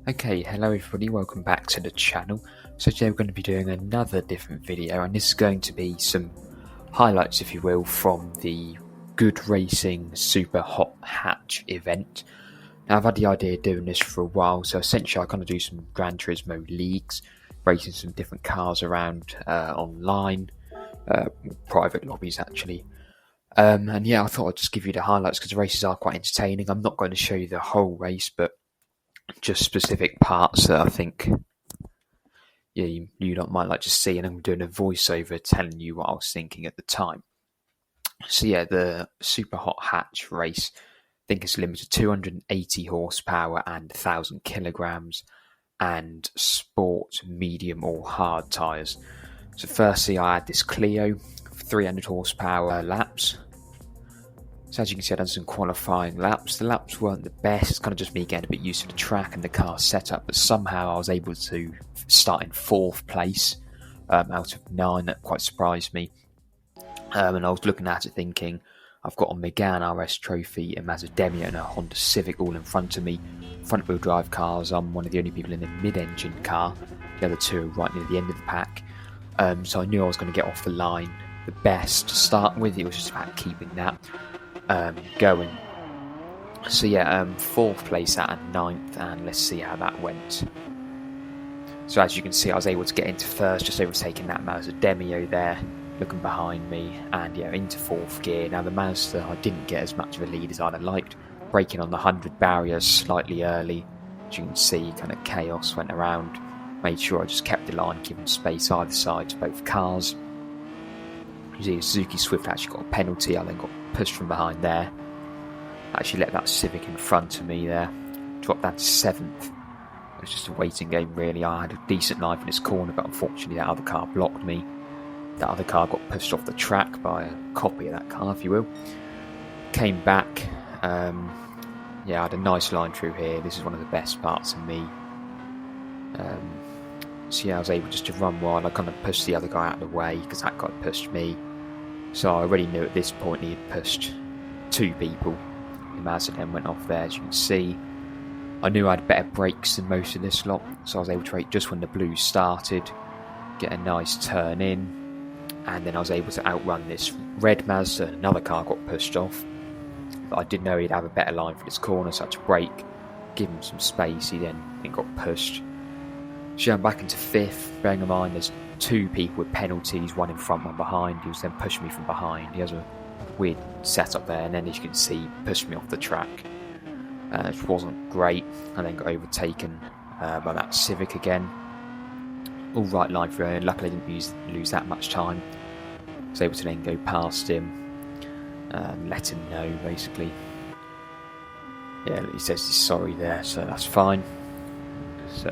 Okay, hello everybody, welcome back to the channel. So today we're going to be doing another different video, and this is going to be some highlights, if you will, from the Good Racing Super Hot Hatch event. Now I've had the idea of doing this for a while, so essentially I kind of do some Gran Turismo leagues, racing some different cars around online, private lobbies actually. And yeah, I thought I'd just give you the highlights because the races are quite entertaining. I'm not going to show you the whole race, but just specific parts that I think you lot might like to see, and I'm doing a voiceover telling you what I was thinking at the time. So yeah, the Super Hot Hatch race, I think it's limited to 280 horsepower and 1,000 kilograms, and sport, medium or hard tyres. So firstly I had this Clio, 300 horsepower laps. So as you can see, I've done some qualifying laps. The laps weren't the best. It's kind of just me getting a bit used to the track and the car setup, but somehow I was able to start in 4th place out of 9. That quite surprised me. And I was looking at it thinking, I've got a Megane RS Trophy, a Mazda Demio and a Honda Civic all in front of me. Front wheel drive cars, I'm one of the only people in the mid-engine car. The other two are right near the end of the pack. So I knew I was going to get off the line the best to start with. It was just about keeping that going. So yeah, 4th place out of 9th, and let's see how that went. So as you can see, I was able to get into 1st, just overtaking that Mazda Demio there, looking behind me, and yeah, into 4th gear. Now the Mazda, I didn't get as much of a lead as I'd have liked, braking on the 100 barrier slightly early. As you can see, kind of chaos went around. Made sure I just kept the line, giving space either side to both cars. You see, Suzuki Swift actually got a penalty. I then got pushed from behind there. Actually let that Civic in front of me there. Dropped down to 7th. It was just a waiting game really. I had a decent line in this corner, but unfortunately that other car blocked me. That other car got pushed off the track by a copy of that car, if you will. Came back. Yeah, I had a nice line through here. This is one of the best parts of me. So yeah, I was able just to run wide. I kind of pushed the other guy out of the way because that guy pushed me. So I already knew at this point he had pushed 2 people. The Mazda then went off there, as you can see. I knew I had better brakes than most of this lot, so I was able to brake just when the blues started, get a nice turn in, and then I was able to outrun this red Mazda. Another car got pushed off, but I did know he'd have a better line for this corner, so I had to brake, give him some space. He then got pushed. So I'm back into 5th, bearing in mind there's 2 people with penalties, one in front, one behind. He was then pushing me from behind. He has a weird setup there, and then as you can see, pushed me off the track, which wasn't great. I then got overtaken by that Civic again. All right line through, and luckily I didn't lose that much time. I was able to then go past him, let him know basically. Yeah, he says he's sorry there, so that's fine. So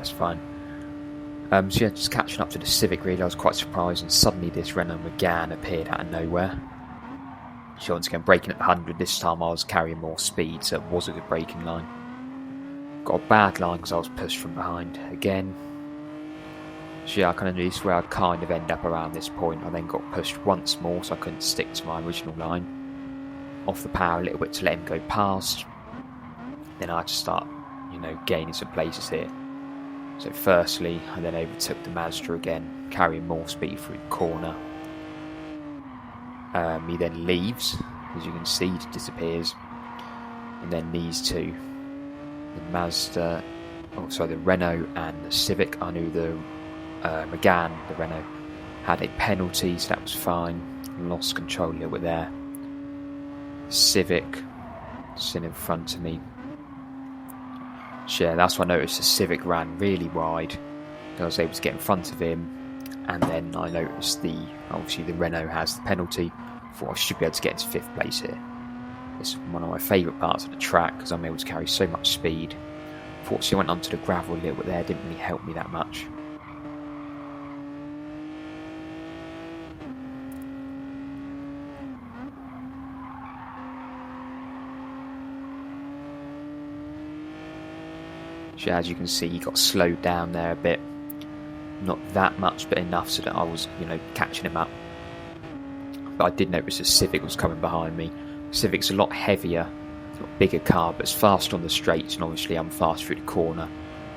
yeah, just catching up to the Civic really, I was quite surprised, and suddenly this Renault Megane appeared out of nowhere. So once again, braking at 100, this time I was carrying more speed, so it was a good braking line. Got a bad line because I was pushed from behind again. So yeah, I kind of knew this is where I'd kind of end up around this point. I then got pushed once more, so I couldn't stick to my original line. Off the power a little bit to let him go past. Then I had to start, gaining some places here. So firstly, I then overtook the Mazda again, carrying more speed through the corner. He then leaves, as you can see, he disappears. And then these two, the Renault and the Civic. I knew the Megane, the Renault, had a penalty, so that was fine. Lost control a little bit there. Civic, sitting in front of me. So yeah, that's when I noticed the Civic ran really wide. I was able to get in front of him, and then I noticed obviously the Renault has the penalty. Thought I should be able to get into 5th place here. This is one of my favourite parts of the track because I'm able to carry so much speed. Fortunately I went onto the gravel a little bit there, didn't really help me that much. So as you can see, he got slowed down there a bit. Not that much, but enough so that I was, catching him up. But I did notice the Civic was coming behind me. Civic's a lot heavier, it's a lot bigger car, but it's fast on the straights, and obviously I'm fast through the corner.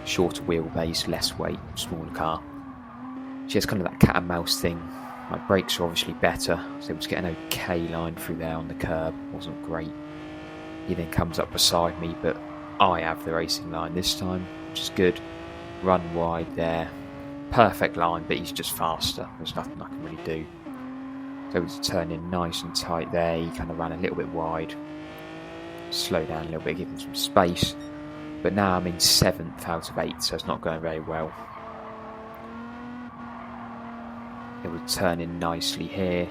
shorter wheelbase, less weight, smaller car. So it's kind of that cat and mouse thing. My brakes are obviously better, so I was able to get an okay line through there on the curb. Wasn't great. He then comes up beside me, but I have the racing line this time, which is good. Run wide there. Perfect line, but he's just faster. There's nothing I can really do. So to turn in nice and tight there. He kind of ran a little bit wide. Slow down a little bit, give him some space. But now I'm in 7th out of 8, so it's not going very well. It would turn in nicely here,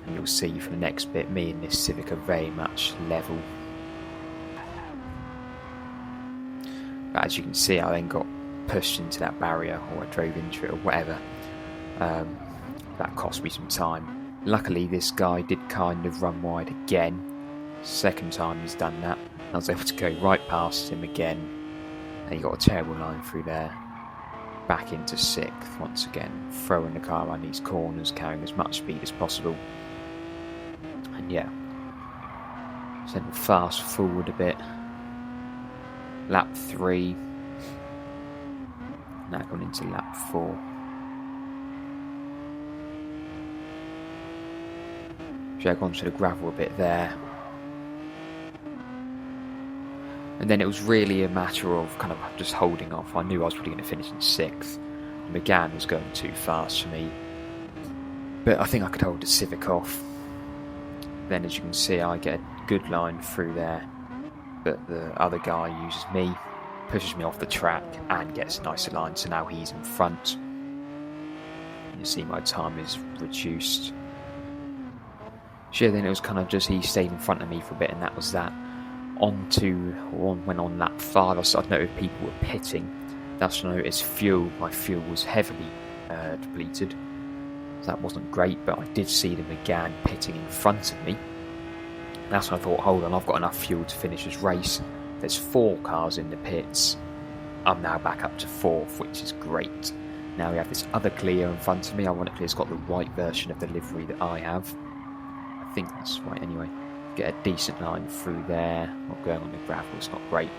and you'll see for the next bit, me and this Civic are very much level. But as you can see, I then got pushed into that barrier, or I drove into it, or whatever. That cost me some time. Luckily, this guy did kind of run wide again. Second time he's done that. I was able to go right past him again, and he got a terrible line through there. Back into 6th once again, throwing the car around these corners, carrying as much speed as possible. And yeah, so then fast forward a bit. Lap 3. Now going into lap 4. Drag onto the gravel a bit there. And then it was really a matter of kind of just holding off. I knew I was probably going to finish in 6th. McGann was going too fast for me. But I think I could hold the Civic off. Then as you can see, I get a good line through there. But the other guy uses me, pushes me off the track and gets a nicer line. So now he's in front. You see my time is reduced. So yeah, then it was kind of just he stayed in front of me for a bit, and that was that. When on lap 5, I started to notice people were pitting. That's when I noticed fuel. My fuel was heavily depleted. So that wasn't great, but I did see the McGann pitting in front of me. That's when I thought, hold on, I've got enough fuel to finish this race. There's 4 cars in the pits. I'm now back up to 4th, which is great. Now we have this other Clio in front of me. Ironically, it's got the white version of the livery that I have. I think that's right anyway. Get a decent line through there. Not going on the gravel, it's not great.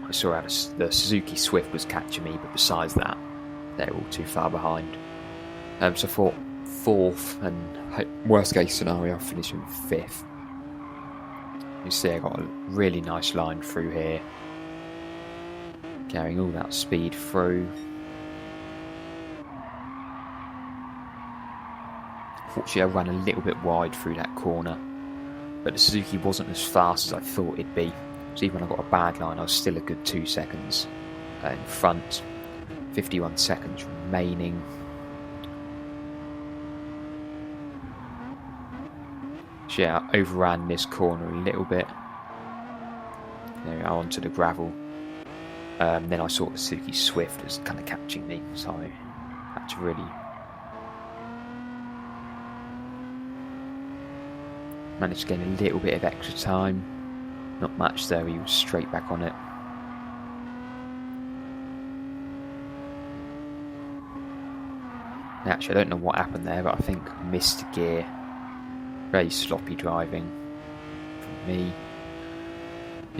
I saw how the Suzuki Swift was catching me, but besides that, they're all too far behind. So I thought 4th, and worst case scenario, I'll finish in 5th. You see I got a really nice line through here. Carrying all that speed through. Fortunately, I ran a little bit wide through that corner. But the Suzuki wasn't as fast as I thought it'd be. So even when I got a bad line, I was still a good 2 seconds in front. 51 seconds remaining. So yeah, I overran this corner a little bit. There we go, onto the gravel. Then I saw the Suzuki Swift was kind of catching me, so I had to really managed to gain a little bit of extra time. Not much though, he was straight back on it. Actually, I don't know what happened there, but I think I missed a gear. Very sloppy driving from me.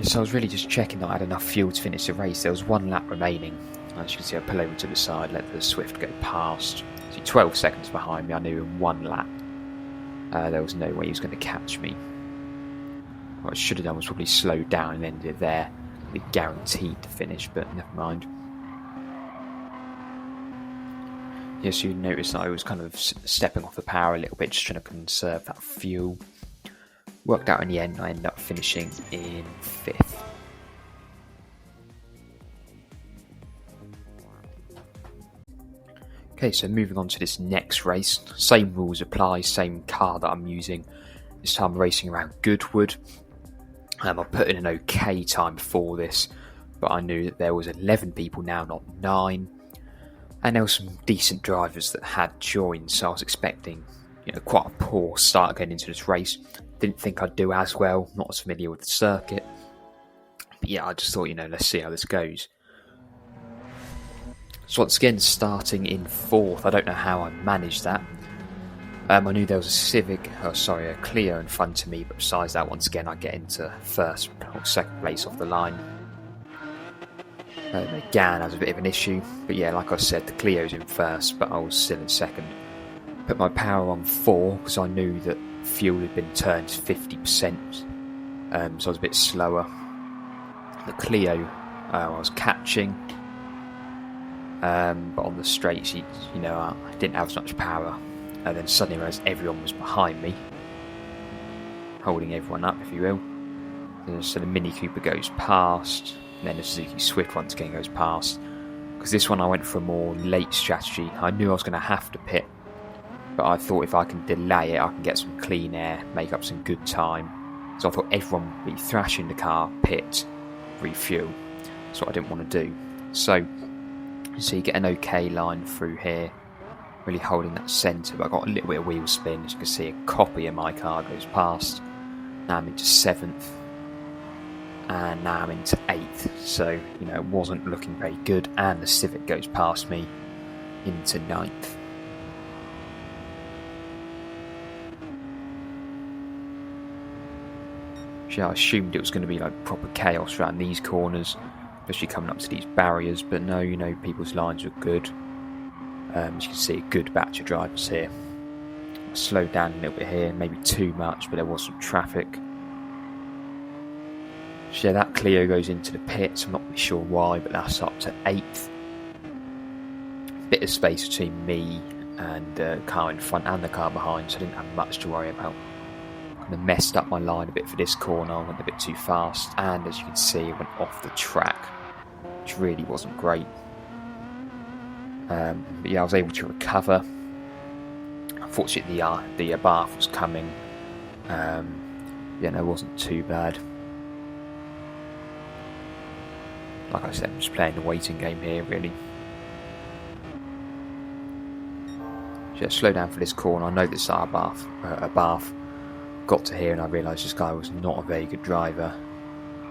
So I was really just checking that I had enough fuel to finish the race. There was 1 lap remaining. As you can see, I pull over to the side, let the Swift go past. So 12 seconds behind me. I knew in 1 lap there was no way he was going to catch me. What I should have done was probably slow down and ended it there. I'd be guaranteed to finish, but never mind. Yes, you notice that I was kind of stepping off the power a little bit, just trying to conserve that fuel. Worked out in the end, I ended up finishing in 5th. Okay, so moving on to this next race. Same rules apply, same car that I'm using. This time I'm racing around Goodwood. I put in an okay time before this, but I knew that there was 11 people now, not 9. And there were some decent drivers that had joined, so I was expecting, quite a poor start going into this race. Didn't think I'd do as well, not as familiar with the circuit. But yeah, I just thought, let's see how this goes. So once again, starting in 4th, I don't know how I managed that. I knew there was a Clio in front of me, but besides that, once again, I get into 1st or 2nd place off the line. Again, has a bit of an issue, but yeah, like I said, the Clio's in first, but I was still in second. Put my power on 4 because I knew that fuel had been turned to 50%, so I was a bit slower. The Clio, I was catching, but on the straights, I didn't have as much power. And then suddenly I realised everyone was behind me, holding everyone up, if you will. And so the Mini Cooper goes past. And then the Suzuki Swift once again goes past. Because this one I went for a more late strategy. I knew I was going to have to pit, but I thought if I can delay it, I can get some clean air, make up some good time. So I thought everyone would be thrashing the car, pit, refuel. That's what I didn't want to do. So you get an okay line through here, really holding that centre, but I got a little bit of wheel spin. As you can see, a copy of my car goes past. Now I'm into 7th. And now I'm into 8th, so it wasn't looking very good, and the Civic goes past me into 9th. So I assumed it was going to be like proper chaos around these corners, especially coming up to these barriers, but no, people's lines were good. As you can see, a good batch of drivers here. I slowed down a little bit here, maybe too much, but there was some traffic. So yeah, that Clio goes into the pits. I'm not really sure why, but that's up to 8th. Bit of space between me and the car in front and the car behind, so I didn't have much to worry about. Kind of messed up my line a bit for this corner. I went a bit too fast, and as you can see, I went off the track, which really wasn't great. But yeah, I was able to recover. Unfortunately, the bath was coming. It wasn't too bad. Like I said, I'm just playing the waiting game here, really. Just slow down for this corner. I know this is a bath. Got to here and I realised this guy was not a very good driver,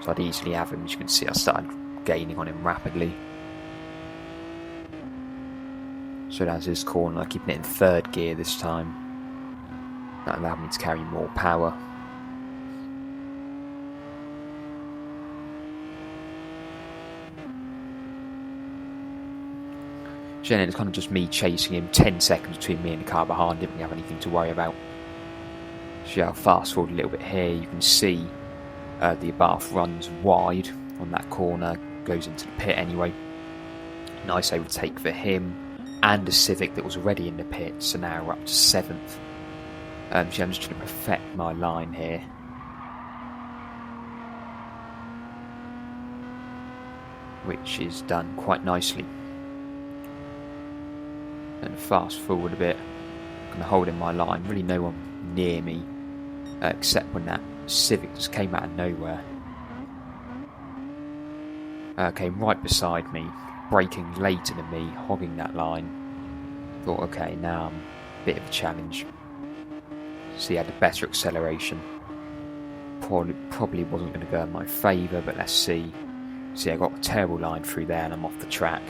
so I'd easily have him. As you can see, I started gaining on him rapidly. So that's this corner. I'm keeping it in 3rd gear this time. That allowed me to carry more power. So then it's kind of just me chasing him, 10 seconds between me and the car behind. Didn't really have anything to worry about. So yeah, I'll fast forward a little bit here. You can see the Abarth runs wide on that corner, goes into the pit anyway. Nice overtake for him and a Civic that was already in the pit. So now we're up to 7th. So I'm just trying to perfect my line here. Which is done quite nicely. And fast forward a bit, I'm going to hold in my line, really no one near me, except when that Civic just came out of nowhere. Came right beside me, braking later than me, hogging that line. Thought, okay, now I'm a bit of a challenge. See, I had a better acceleration. Probably wasn't going to go in my favour, but let's see. See, I got a terrible line through there and I'm off the track.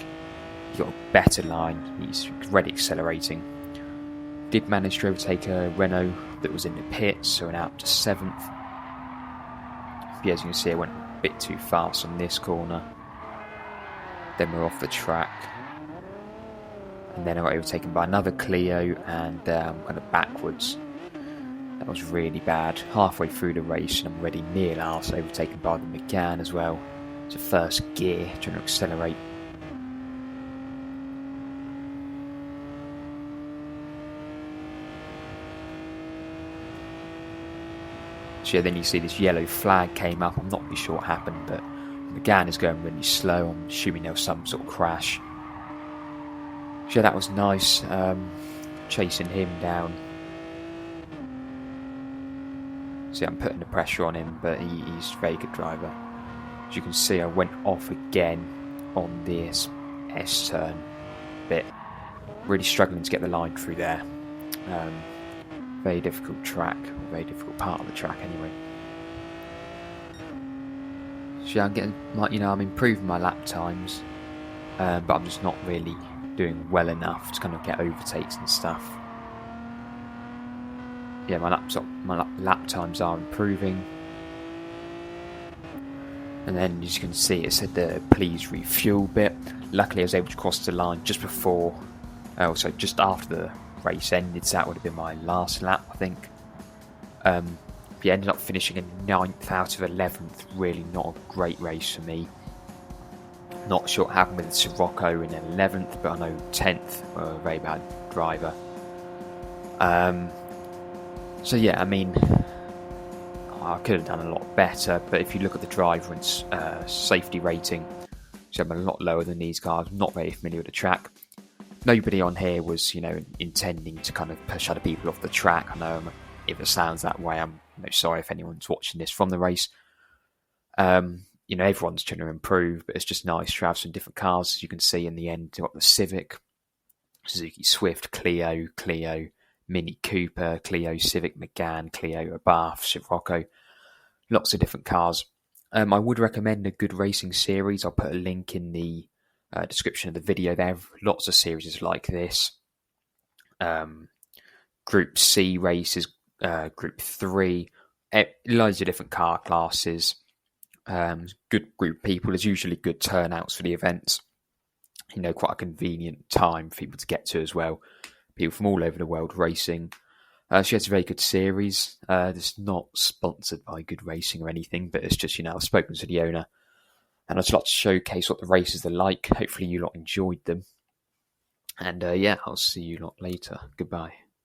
He got a better line, he's already accelerating. Did manage to overtake a Renault that was in the pits, so now up to 7th. But as you can see, I went a bit too fast on this corner. Then we're off the track. And then I got overtaken by another Clio and kind of backwards. That was really bad. Halfway through the race and I'm already near last, overtaken by the McGann as well. It's a 1st gear, trying to accelerate. So yeah, then you see this yellow flag came up. I'm not really sure what happened, but McGann is going really slow. I'm assuming there was some sort of crash. So yeah, that was nice, chasing him down. See, I'm putting the pressure on him, but he's a very good driver. As you can see, I went off again on this S-turn bit. Really struggling to get the line through there. Very difficult track, or very difficult part of the track anyway. So yeah, I'm getting, I'm improving my lap times, but I'm just not really doing well enough to kind of get overtakes and stuff. Yeah, my lap times are improving. And then as you can see, it said the please refuel bit. Luckily I was able to cross the line just before, also just after the race ended, so that would have been my last lap, I think. He ended up finishing in 9th out of 11th, really not a great race for me. Not sure what happened with Sirocco in 11th, but I know 10th, a very bad driver. So yeah, I mean, I could have done a lot better, but if you look at the driver and safety rating, so I'm a lot lower than these guys. I'm not very familiar with the track. Nobody on here was, intending to kind of push other people off the track. I know if it sounds that way, I'm sorry if anyone's watching this from the race. Everyone's trying to improve, but it's just nice to have some different cars. As you can see in the end, you've got the Civic, Suzuki Swift, Clio, Mini Cooper, Clio, Civic, Megane, Clio, Abarth, Sirocco, lots of different cars. I would recommend a good racing series. I'll put a link in the description of the video. There are lots of series like this. Group C races, Group 3, loads of different car classes. Good group of people. There's usually good turnouts for the events. Quite a convenient time for people to get to as well. People from all over the world racing. She has a very good series. It's not sponsored by Good Racing or anything, but it's just, I've spoken to the owner and I'd just like to showcase what the races are like. Hopefully you lot enjoyed them. And I'll see you lot later. Goodbye.